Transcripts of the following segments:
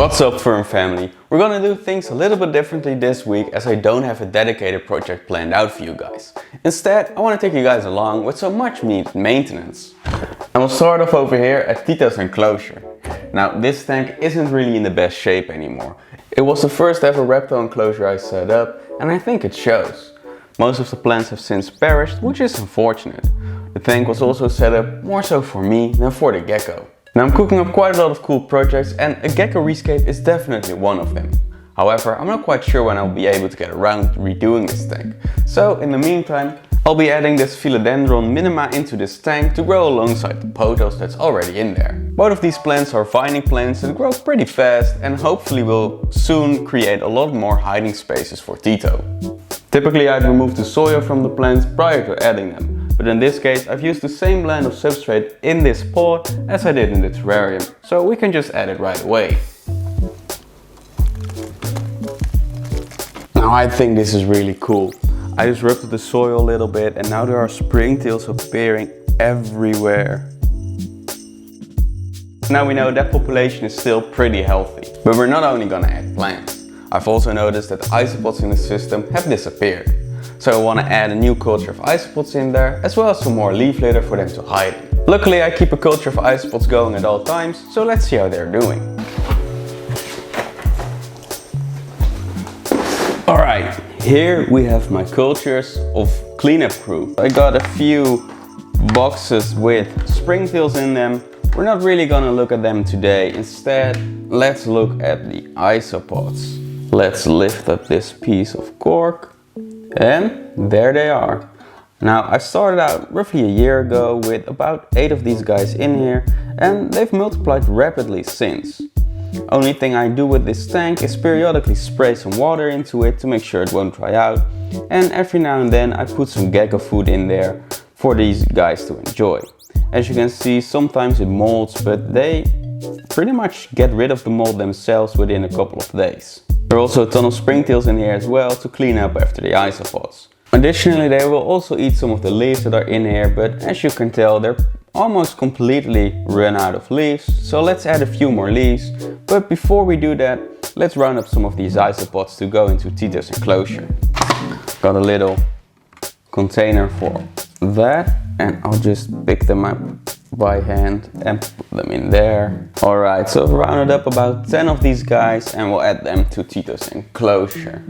What's up, Fern Family? We're gonna do things a little bit differently this week as I don't have a dedicated project planned out for you guys. Instead, I want to take you guys along with so much needed maintenance. And we'll start off over here at Tito's enclosure. Now, this tank isn't really in the best shape anymore. It was the first ever reptile enclosure I set up, and I think it shows. Most of the plants have since perished, which is unfortunate. The tank was also set up more so for me than for the gecko. Now I'm cooking up quite a lot of cool projects and a gecko rescape is definitely one of them. However, I'm not quite sure when I'll be able to get around to redoing this tank. So in the meantime, I'll be adding this philodendron minima into this tank to grow alongside the pothos that's already in there. Both of these plants are vining plants that grow pretty fast and hopefully will soon create a lot more hiding spaces for Tito. Typically I'd remove the soil from the plants prior to adding them. But in this case I've used the same blend of substrate in this pot as I did in the terrarium, so we can just add it right away. Now I think this is really cool. I just rubbed the soil a little bit and now there are springtails appearing everywhere. Now we know that population is still pretty healthy. But we're not only gonna add plants. I've also noticed that the isopods in the system have disappeared. So I want to add a new culture of isopods in there, as well as some more leaf litter for them to hide in. Luckily I keep a culture of isopods going at all times, so let's see how they're doing. Alright, here we have my cultures of cleanup crew. I got a few boxes with springtails in them. We're not really gonna look at them today. Instead, let's look at the isopods. Let's lift up this piece of cork. And there they are. Now I started out roughly a year ago with about 8 of these guys in here and they've multiplied rapidly since. Only thing I do with this tank is periodically spray some water into it to make sure it won't dry out, and every now and then I put some gecko food in there for these guys to enjoy. As you can see, sometimes it molds, but they pretty much get rid of the mold themselves within a couple of days. There are also a ton of springtails in here as well to clean up after the isopods. Additionally, they will also eat some of the leaves that are in here, but as you can tell they're almost completely run out of leaves, so let's add a few more leaves. But before we do that, let's round up some of these isopods to go into Tito's enclosure. Got a little container for that and I'll just pick them up by hand and put them in there. Alright, so I've rounded up about 10 of these guys and we'll add them to Tito's enclosure.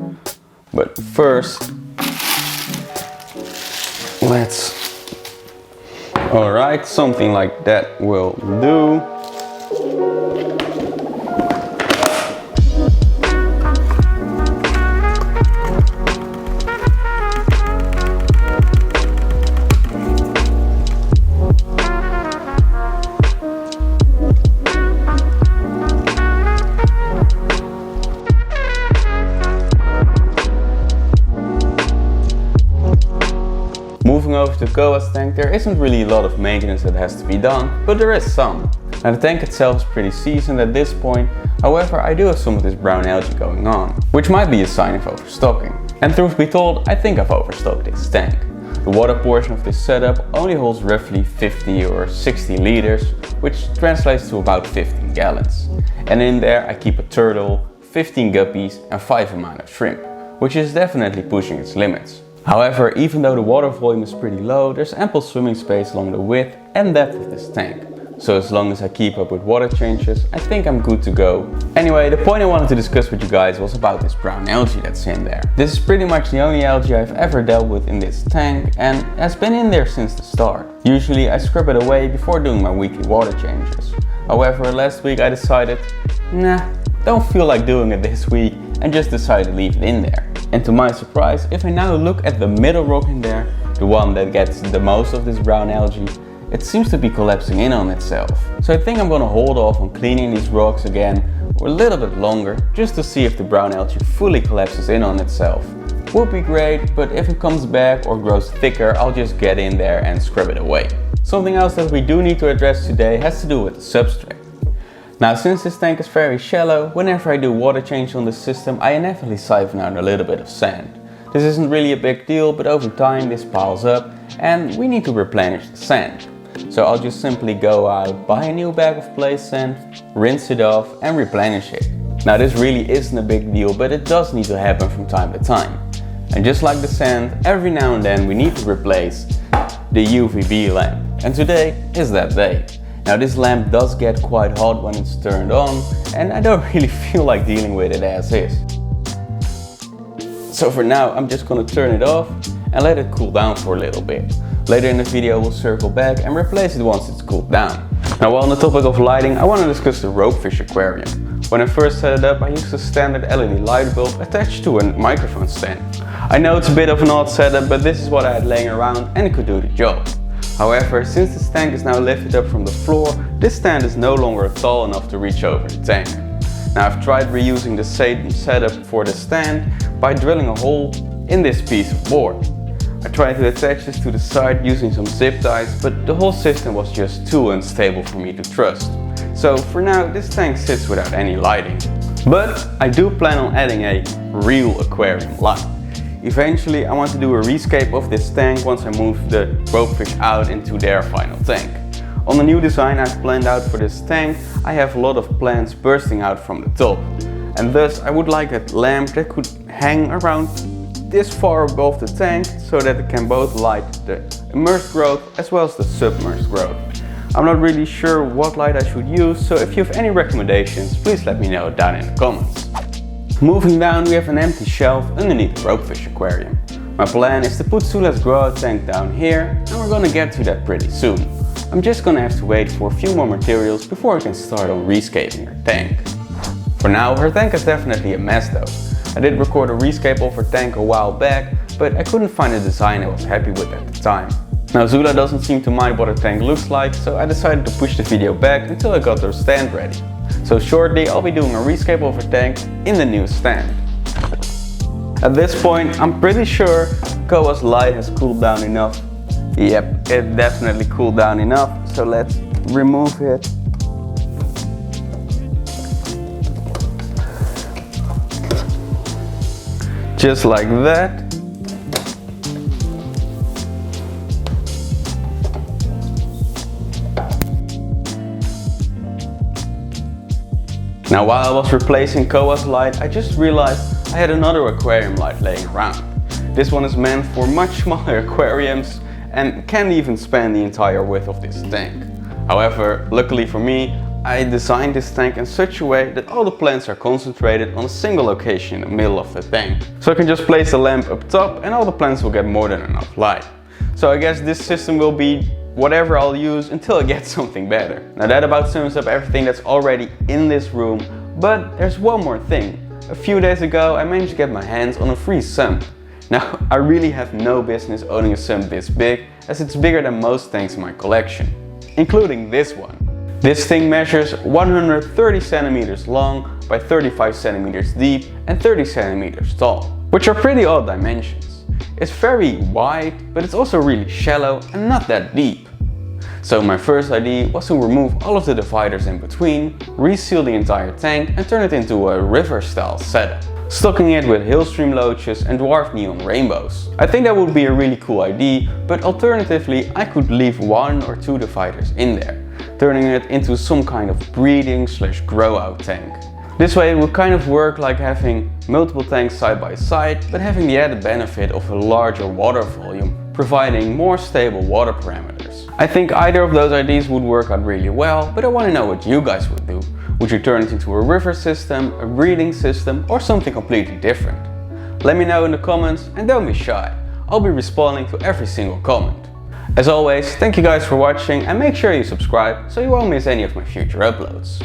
But first, alright, something like that will do. Moving over to Koa's tank, there isn't really a lot of maintenance that has to be done, but there is some. Now the tank itself is pretty seasoned at this point, however I do have some of this brown algae going on, which might be a sign of overstocking. And truth be told, I think I've overstocked this tank. The water portion of this setup only holds roughly 50 or 60 liters, which translates to about 15 gallons. And in there I keep a turtle, 15 guppies and 5 amount of shrimp, which is definitely pushing its limits. However, even though the water volume is pretty low, there's ample swimming space along the width and depth of this tank. So as long as I keep up with water changes, I think I'm good to go. Anyway, the point I wanted to discuss with you guys was about this brown algae that's in there. This is pretty much the only algae I've ever dealt with in this tank and has been in there since the start. Usually I scrub it away before doing my weekly water changes. However, last week I decided, nah, don't feel like doing it this week and just decided to leave it in there. And to my surprise, if I now look at the middle rock in there, the one that gets the most of this brown algae, it seems to be collapsing in on itself. So I think I'm gonna hold off on cleaning these rocks again for a little bit longer, just to see if the brown algae fully collapses in on itself. Would be great, but if it comes back or grows thicker, I'll just get in there and scrub it away. Something else that we do need to address today has to do with the substrate. Now, since this tank is very shallow, whenever I do water change on the system, I inevitably siphon out a little bit of sand. This isn't really a big deal, but over time this piles up and we need to replenish the sand. So I'll just simply go out, buy a new bag of place sand, rinse it off and replenish it. Now this really isn't a big deal, but it does need to happen from time to time. And just like the sand, every now and then we need to replace the UVB lamp. And today is that day. Now this lamp does get quite hot when it's turned on, and I don't really feel like dealing with it as is. So for now I'm just gonna turn it off and let it cool down for a little bit. Later in the video we'll circle back and replace it once it's cooled down. Now while on the topic of lighting, I want to discuss the ropefish aquarium. When I first set it up, I used a standard LED light bulb attached to a microphone stand. I know it's a bit of an odd setup, but this is what I had laying around and it could do the job. However, since this tank is now lifted up from the floor, this stand is no longer tall enough to reach over the tank. Now I've tried reusing the same setup for the stand by drilling a hole in this piece of board. I tried to attach this to the side using some zip ties, but the whole system was just too unstable for me to trust. So for now this tank sits without any lighting. But I do plan on adding a real aquarium light. Eventually I want to do a rescape of this tank once I move the ropefish out into their final tank. On the new design I've planned out for this tank, I have a lot of plants bursting out from the top. And thus I would like a lamp that could hang around this far above the tank so that it can both light the immersed growth as well as the submerged growth. I'm not really sure what light I should use, so if you have any recommendations, please let me know down in the comments. Moving down, we have an empty shelf underneath the ropefish aquarium. My plan is to put Zula's grow-out tank down here, and we're gonna get to that pretty soon. I'm just gonna have to wait for a few more materials before I can start on rescaping her tank. For now, her tank is definitely a mess though. I did record a rescape of her tank a while back, but I couldn't find a design I was happy with at the time. Now Zula doesn't seem to mind what her tank looks like, so I decided to push the video back until I got her stand ready. So shortly I'll be doing a rescape of her tank in the new stand. At this point I'm pretty sure Koa's light has cooled down enough. Yep, it definitely cooled down enough, so let's remove it. Just like that. Now while I was replacing Koa's light, I just realized I had another aquarium light laying around. This one is meant for much smaller aquariums and can't even span the entire width of this tank. However, luckily for me, I designed this tank in such a way that all the plants are concentrated on a single location in the middle of the tank. So I can just place the lamp up top and all the plants will get more than enough light. So I guess this system will be whatever I'll use until I get something better. Now that about sums up everything that's already in this room, but there's one more thing. A few days ago I managed to get my hands on a free sump. Now I really have no business owning a sump this big, as it's bigger than most tanks in my collection, including this one. This thing measures 130 centimeters long by 35 centimeters deep and 30 centimeters tall, which are pretty odd dimensions. It's very wide, but it's also really shallow and not that deep. So my first idea was to remove all of the dividers in between, reseal the entire tank and turn it into a river style setup, stocking it with hillstream loaches and dwarf neon rainbows. I think that would be a really cool idea, but alternatively I could leave 1 or 2 dividers in there, turning it into some kind of breeding / grow out tank. This way it would kind of work like having multiple tanks side by side, but having the added benefit of a larger water volume, providing more stable water parameters. I think either of those ideas would work out really well, but I want to know what you guys would do. Would you turn it into a river system, a breeding system, or something completely different? Let me know in the comments and don't be shy. I'll be responding to every single comment. As always, thank you guys for watching and make sure you subscribe so you won't miss any of my future uploads.